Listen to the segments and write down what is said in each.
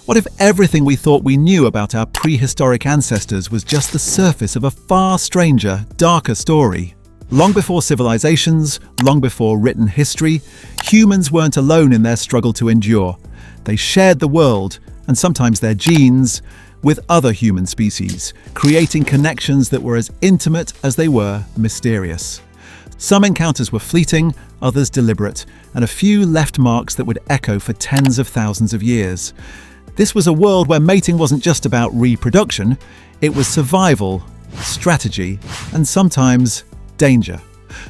What if everything we thought we knew about our prehistoric ancestors was just the surface of a far stranger, darker story? Long before civilizations, long before written history, humans weren't alone in their struggle to endure. They shared the world, and sometimes their genes, with other human species, creating connections that were as intimate as they were mysterious. Some encounters were fleeting, others deliberate, and a few left marks that would echo for tens of thousands of years. This was a world where mating wasn't just about reproduction, it was survival, strategy, and sometimes danger.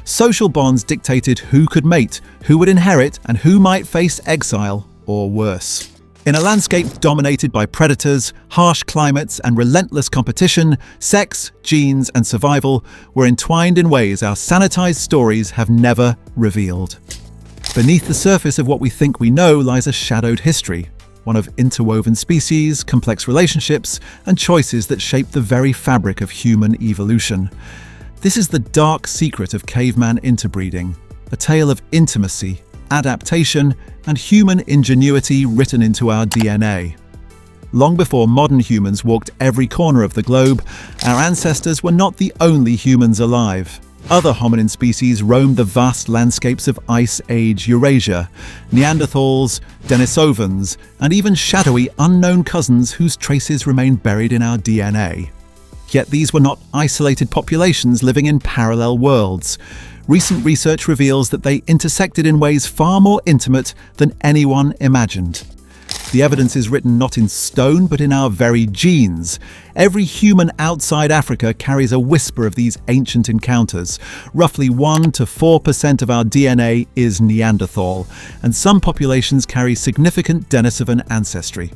Social bonds dictated who could mate, who would inherit, and who might face exile or worse. In a landscape dominated by predators, harsh climates, and relentless competition, sex, genes, and survival were entwined in ways our sanitized stories have never revealed. Beneath the surface of what we think we know lies a shadowed history, one of interwoven species, complex relationships, and choices that shape the very fabric of human evolution. This is the dark secret of caveman interbreeding, a tale of intimacy, adaptation, and human ingenuity written into our DNA. Long before modern humans walked every corner of the globe, our ancestors were not the only humans alive. Other hominin species roamed the vast landscapes of Ice Age Eurasia, Neanderthals, Denisovans, and even shadowy unknown cousins whose traces remain buried in our DNA. Yet these were not isolated populations living in parallel worlds. Recent research reveals that they intersected in ways far more intimate than anyone imagined. The evidence is written not in stone, but in our very genes. Every human outside Africa carries a whisper of these ancient encounters. Roughly 1 to 4% of our DNA is Neanderthal, and some populations carry significant Denisovan ancestry.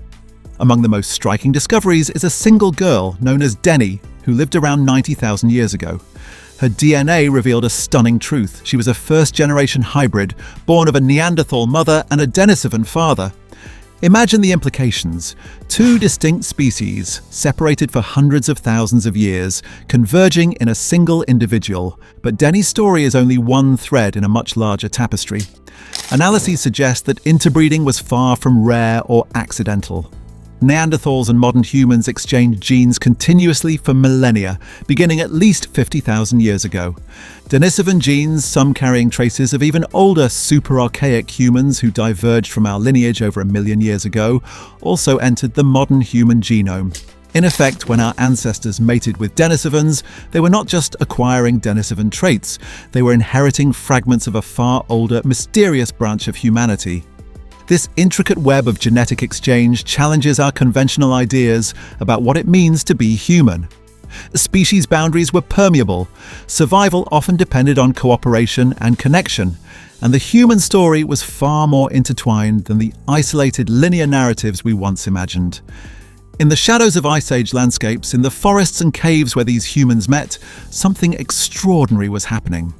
Among the most striking discoveries is a single girl known as Denny, who lived around 90,000 years ago. Her DNA revealed a stunning truth. She was a first-generation hybrid, born of a Neanderthal mother and a Denisovan father. Imagine the implications. Two distinct species, separated for hundreds of thousands of years, converging in a single individual. But Denny's story is only one thread in a much larger tapestry. Analyses suggest that interbreeding was far from rare or accidental. Neanderthals and modern humans exchanged genes continuously for millennia, beginning at least 50,000 years ago. Denisovan genes, some carrying traces of even older super-archaic humans who diverged from our lineage over 1 million years ago, also entered the modern human genome. In effect, when our ancestors mated with Denisovans, they were not just acquiring Denisovan traits, they were inheriting fragments of a far older, mysterious branch of humanity. This intricate web of genetic exchange challenges our conventional ideas about what it means to be human. Species boundaries were permeable. Survival often depended on cooperation and connection, and the human story was far more intertwined than the isolated linear narratives we once imagined. In the shadows of Ice Age landscapes, in the forests and caves where these humans met, something extraordinary was happening.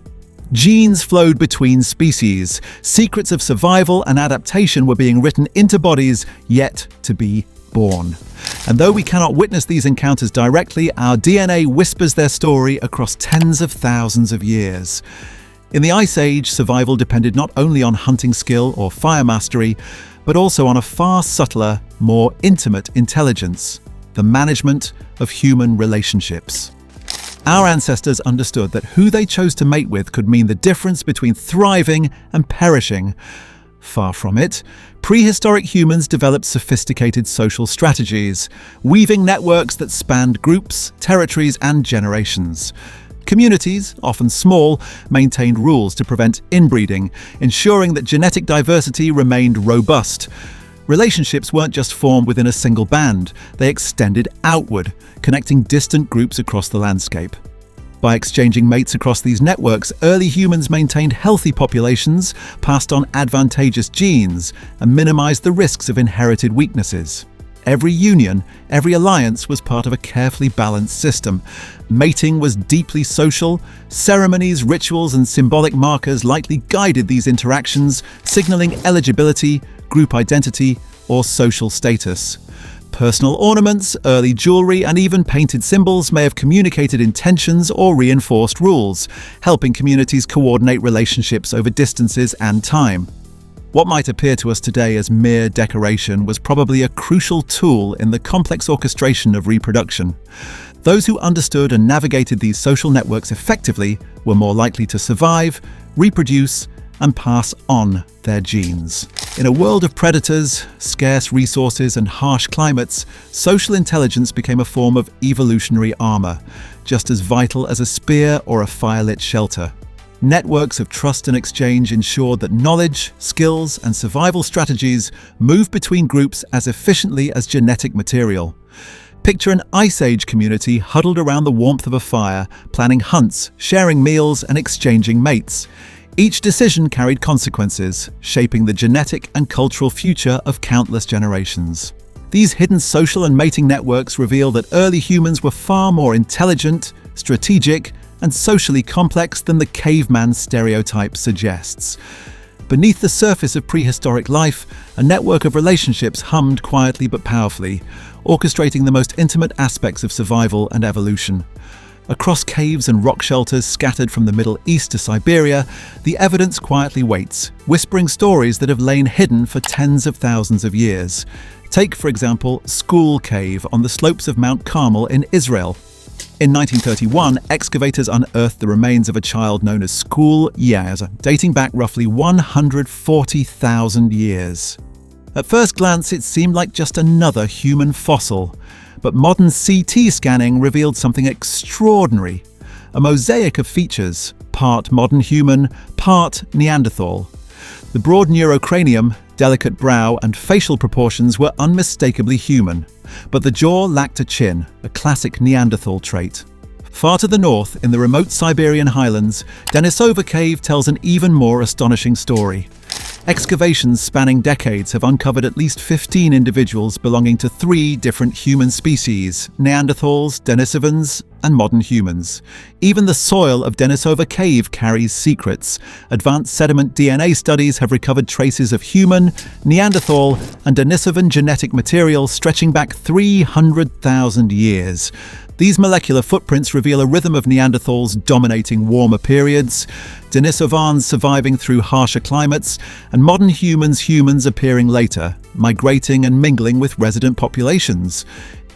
Genes flowed between species. Secrets of survival and adaptation were being written into bodies yet to be born. And though we cannot witness these encounters directly, our DNA whispers their story across tens of thousands of years. In the Ice Age, survival depended not only on hunting skill or fire mastery, but also on a far subtler, more intimate intelligence, the management of human relationships. Our ancestors understood that who they chose to mate with could mean the difference between thriving and perishing. Far from it, prehistoric humans developed sophisticated social strategies, weaving networks that spanned groups, territories, and generations. Communities, often small, maintained rules to prevent inbreeding, ensuring that genetic diversity remained robust. Relationships weren't just formed within a single band, they extended outward, connecting distant groups across the landscape. By exchanging mates across these networks, early humans maintained healthy populations, passed on advantageous genes, and minimized the risks of inherited weaknesses. Every union, every alliance was part of a carefully balanced system. Mating was deeply social. Ceremonies, rituals, and symbolic markers likely guided these interactions, signaling eligibility, group identity, or social status. Personal ornaments, early jewelry, and even painted symbols may have communicated intentions or reinforced rules, helping communities coordinate relationships over distances and time. What might appear to us today as mere decoration was probably a crucial tool in the complex orchestration of reproduction. Those who understood and navigated these social networks effectively were more likely to survive, reproduce, and pass on their genes. In a world of predators, scarce resources, and harsh climates, social intelligence became a form of evolutionary armor, just as vital as a spear or a firelit shelter. Networks of trust and exchange ensured that knowledge, skills, and survival strategies moved between groups as efficiently as genetic material. Picture an Ice Age community huddled around the warmth of a fire, planning hunts, sharing meals, and exchanging mates. Each decision carried consequences, shaping the genetic and cultural future of countless generations. These hidden social and mating networks reveal that early humans were far more intelligent, strategic, and socially complex than the caveman stereotype suggests. Beneath the surface of prehistoric life, a network of relationships hummed quietly but powerfully, orchestrating the most intimate aspects of survival and evolution. Across caves and rock shelters scattered from the Middle East to Siberia, the evidence quietly waits, whispering stories that have lain hidden for tens of thousands of years. Take, for example, Skhul Cave on the slopes of Mount Carmel in Israel. In 1931, excavators unearthed the remains of a child known as Skhul Cave, dating back roughly 140,000 years. At first glance, it seemed like just another human fossil, but modern CT scanning revealed something extraordinary. A mosaic of features, part modern human, part Neanderthal. The broad neurocranium, delicate brow, and facial proportions were unmistakably human, but the jaw lacked a chin, a classic Neanderthal trait. Far to the north, in the remote Siberian highlands, Denisova Cave tells an even more astonishing story. Excavations spanning decades have uncovered at least 15 individuals belonging to 3 different human species: Neanderthals, Denisovans, and modern humans. Even the soil of Denisova Cave carries secrets. Advanced sediment DNA studies have recovered traces of human, Neanderthal, and Denisovan genetic material stretching back 300,000 years. These molecular footprints reveal a rhythm of Neanderthals dominating warmer periods, Denisovans surviving through harsher climates, and modern humans appearing later, migrating and mingling with resident populations.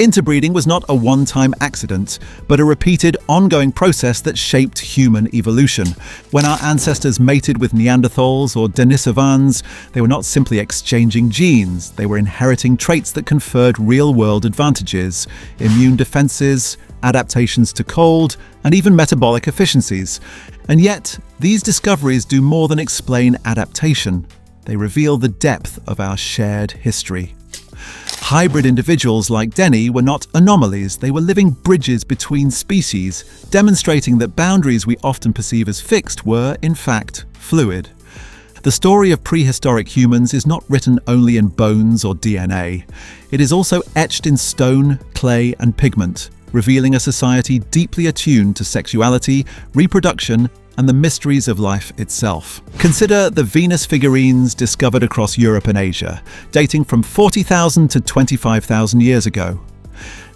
Interbreeding was not a one-time accident, but a repeated, ongoing process that shaped human evolution. When our ancestors mated with Neanderthals or Denisovans, they were not simply exchanging genes, they were inheriting traits that conferred real-world advantages: immune defenses, adaptations to cold, and even metabolic efficiencies. And yet, these discoveries do more than explain adaptation. They reveal the depth of our shared history. Hybrid individuals like Denny were not anomalies, they were living bridges between species, demonstrating that boundaries we often perceive as fixed were, in fact, fluid. The story of prehistoric humans is not written only in bones or DNA. It is also etched in stone, clay, and pigment, revealing a society deeply attuned to sexuality, reproduction, and the mysteries of life itself. Consider the Venus figurines discovered across Europe and Asia, dating from 40,000 to 25,000 years ago.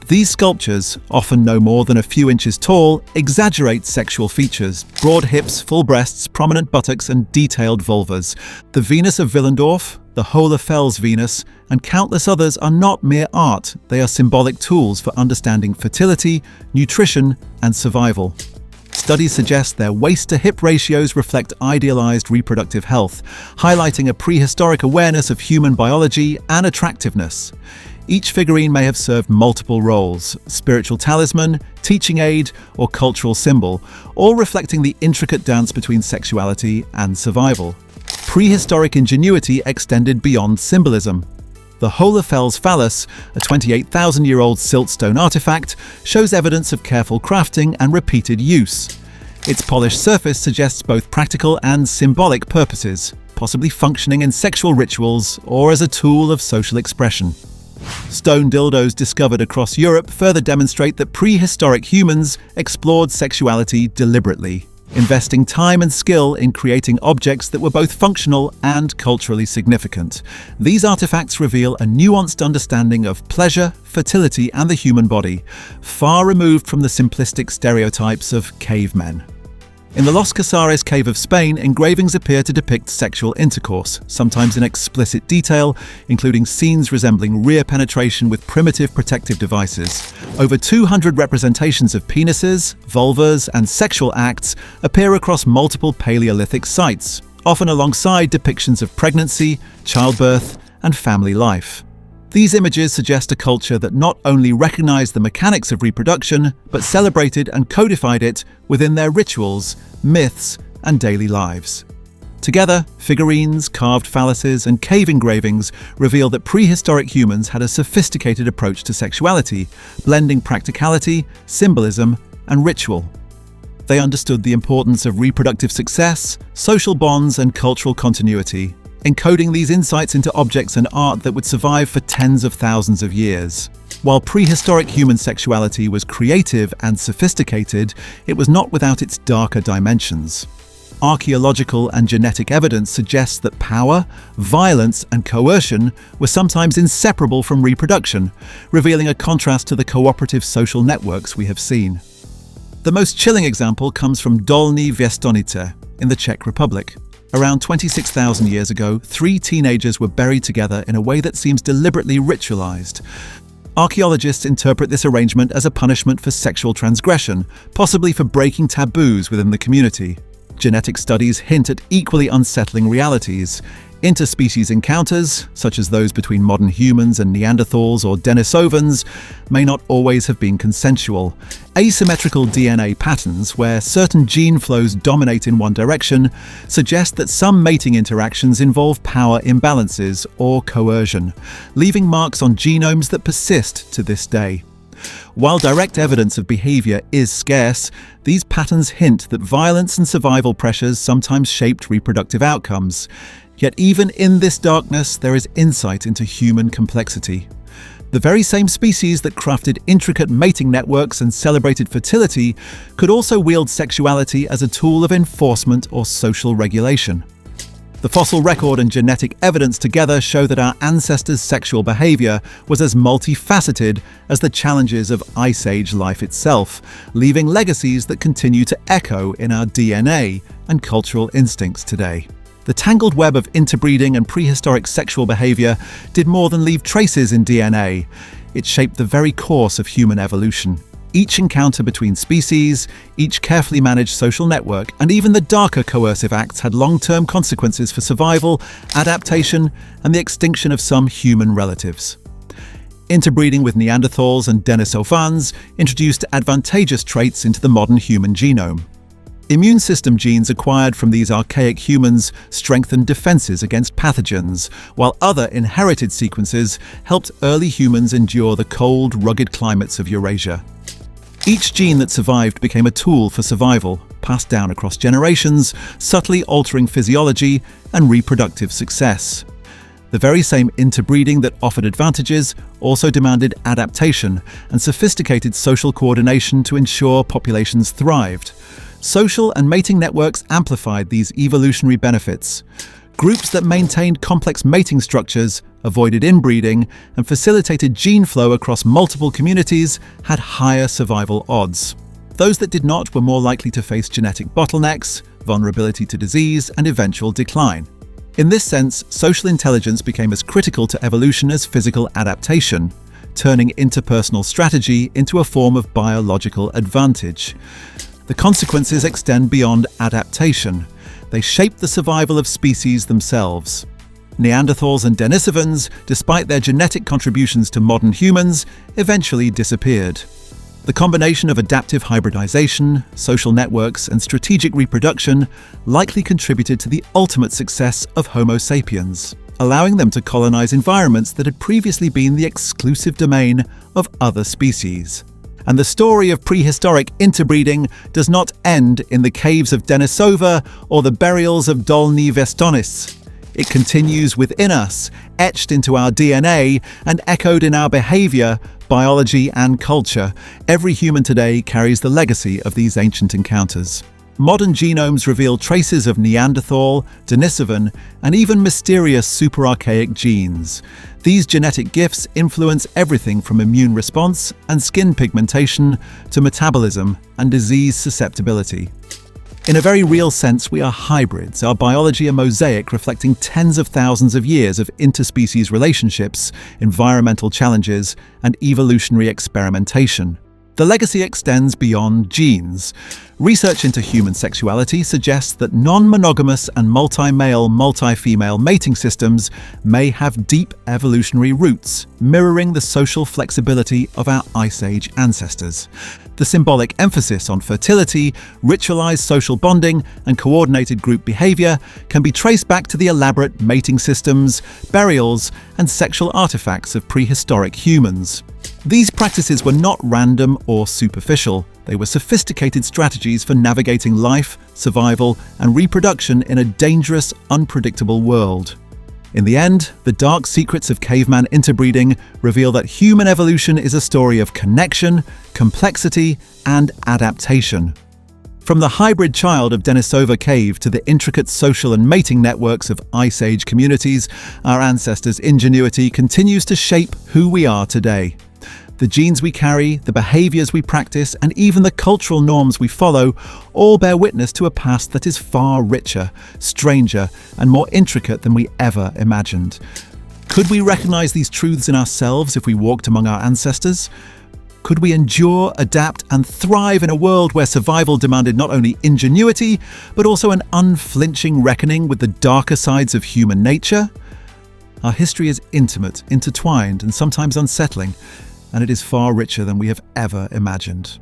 These sculptures, often no more than a few inches tall, exaggerate sexual features: broad hips, full breasts, prominent buttocks, and detailed vulvas. The Venus of Willendorf, the Hohle Fels Venus, and countless others are not mere art, they are symbolic tools for understanding fertility, nutrition, and survival. Studies suggest their waist-to-hip ratios reflect idealized reproductive health, highlighting a prehistoric awareness of human biology and attractiveness. Each figurine may have served multiple roles: spiritual talisman, teaching aid, or cultural symbol, all reflecting the intricate dance between sexuality and survival. Prehistoric ingenuity extended beyond symbolism. The Hohle Fels phallus, a 28,000-year-old siltstone artifact, shows evidence of careful crafting and repeated use. Its polished surface suggests both practical and symbolic purposes, possibly functioning in sexual rituals or as a tool of social expression. Stone dildos discovered across Europe further demonstrate that prehistoric humans explored sexuality deliberately, investing time and skill in creating objects that were both functional and culturally significant. These artifacts reveal a nuanced understanding of pleasure, fertility, and the human body, far removed from the simplistic stereotypes of cavemen. In the Los Casares cave of Spain, engravings appear to depict sexual intercourse, sometimes in explicit detail, including scenes resembling rear penetration with primitive protective devices. Over 200 representations of penises, vulvas, and sexual acts appear across multiple Paleolithic sites, often alongside depictions of pregnancy, childbirth, and family life. These images suggest a culture that not only recognized the mechanics of reproduction, but celebrated and codified it within their rituals, myths, and daily lives. Together, figurines, carved phalluses, and cave engravings reveal that prehistoric humans had a sophisticated approach to sexuality, blending practicality, symbolism, and ritual. They understood the importance of reproductive success, social bonds, and cultural continuity, encoding these insights into objects and art that would survive for tens of thousands of years. While prehistoric human sexuality was creative and sophisticated, it was not without its darker dimensions. Archaeological and genetic evidence suggests that power, violence, and coercion were sometimes inseparable from reproduction, revealing a contrast to the cooperative social networks we have seen. The most chilling example comes from Dolní Věstonice in the Czech Republic. Around 26,000 years ago, 3 teenagers were buried together in a way that seems deliberately ritualized. Archaeologists interpret this arrangement as a punishment for sexual transgression, possibly for breaking taboos within the community. Genetic studies hint at equally unsettling realities. Interspecies encounters, such as those between modern humans and Neanderthals or Denisovans, may not always have been consensual. Asymmetrical DNA patterns, where certain gene flows dominate in one direction, suggest that some mating interactions involve power imbalances or coercion, leaving marks on genomes that persist to this day. While direct evidence of behavior is scarce, these patterns hint that violence and survival pressures sometimes shaped reproductive outcomes. Yet even in this darkness, there is insight into human complexity. The very same species that crafted intricate mating networks and celebrated fertility could also wield sexuality as a tool of enforcement or social regulation. The fossil record and genetic evidence together show that our ancestors' sexual behavior was as multifaceted as the challenges of Ice Age life itself, leaving legacies that continue to echo in our DNA and cultural instincts today. The tangled web of interbreeding and prehistoric sexual behavior did more than leave traces in DNA. It shaped the very course of human evolution. Each encounter between species, each carefully managed social network, and even the darker coercive acts had long-term consequences for survival, adaptation, and the extinction of some human relatives. Interbreeding with Neanderthals and Denisovans introduced advantageous traits into the modern human genome. Immune system genes acquired from these archaic humans strengthened defenses against pathogens, while other inherited sequences helped early humans endure the cold, rugged climates of Eurasia. Each gene that survived became a tool for survival, passed down across generations, subtly altering physiology and reproductive success. The very same interbreeding that offered advantages also demanded adaptation and sophisticated social coordination to ensure populations thrived. Social and mating networks amplified these evolutionary benefits. Groups that maintained complex mating structures, avoided inbreeding, and facilitated gene flow across multiple communities had higher survival odds. Those that did not were more likely to face genetic bottlenecks, vulnerability to disease, and eventual decline. In this sense, social intelligence became as critical to evolution as physical adaptation, turning interpersonal strategy into a form of biological advantage. The consequences extend beyond adaptation. They shape the survival of species themselves. Neanderthals and Denisovans, despite their genetic contributions to modern humans, eventually disappeared. The combination of adaptive hybridization, social networks, and strategic reproduction likely contributed to the ultimate success of Homo sapiens, allowing them to colonize environments that had previously been the exclusive domain of other species. And the story of prehistoric interbreeding does not end in the caves of Denisova or the burials of Dolní Věstonice. It continues within us, etched into our DNA and echoed in our behavior, biology, and culture. Every human today carries the legacy of these ancient encounters. Modern genomes reveal traces of Neanderthal, Denisovan, and even mysterious superarchaic genes. These genetic gifts influence everything from immune response and skin pigmentation to metabolism and disease susceptibility. In a very real sense, we are hybrids, our biology a mosaic reflecting tens of thousands of years of interspecies relationships, environmental challenges, and evolutionary experimentation. The legacy extends beyond genes. Research into human sexuality suggests that non-monogamous and multi-male, multi-female mating systems may have deep evolutionary roots, mirroring the social flexibility of our Ice Age ancestors. The symbolic emphasis on fertility, ritualized social bonding, and coordinated group behavior can be traced back to the elaborate mating systems, burials, and sexual artifacts of prehistoric humans. These practices were not random or superficial. They were sophisticated strategies for navigating life, survival, and reproduction in a dangerous, unpredictable world. In the end, the dark secrets of caveman interbreeding reveal that human evolution is a story of connection, complexity, and adaptation. From the hybrid child of Denisova Cave to the intricate social and mating networks of Ice Age communities, our ancestors' ingenuity continues to shape who we are today. The genes we carry, the behaviors we practice, and even the cultural norms we follow all bear witness to a past that is far richer, stranger, and more intricate than we ever imagined. Could we recognize these truths in ourselves if we walked among our ancestors? Could we endure, adapt, and thrive in a world where survival demanded not only ingenuity, but also an unflinching reckoning with the darker sides of human nature? Our history is intimate, intertwined, and sometimes unsettling, and it is far richer than we have ever imagined.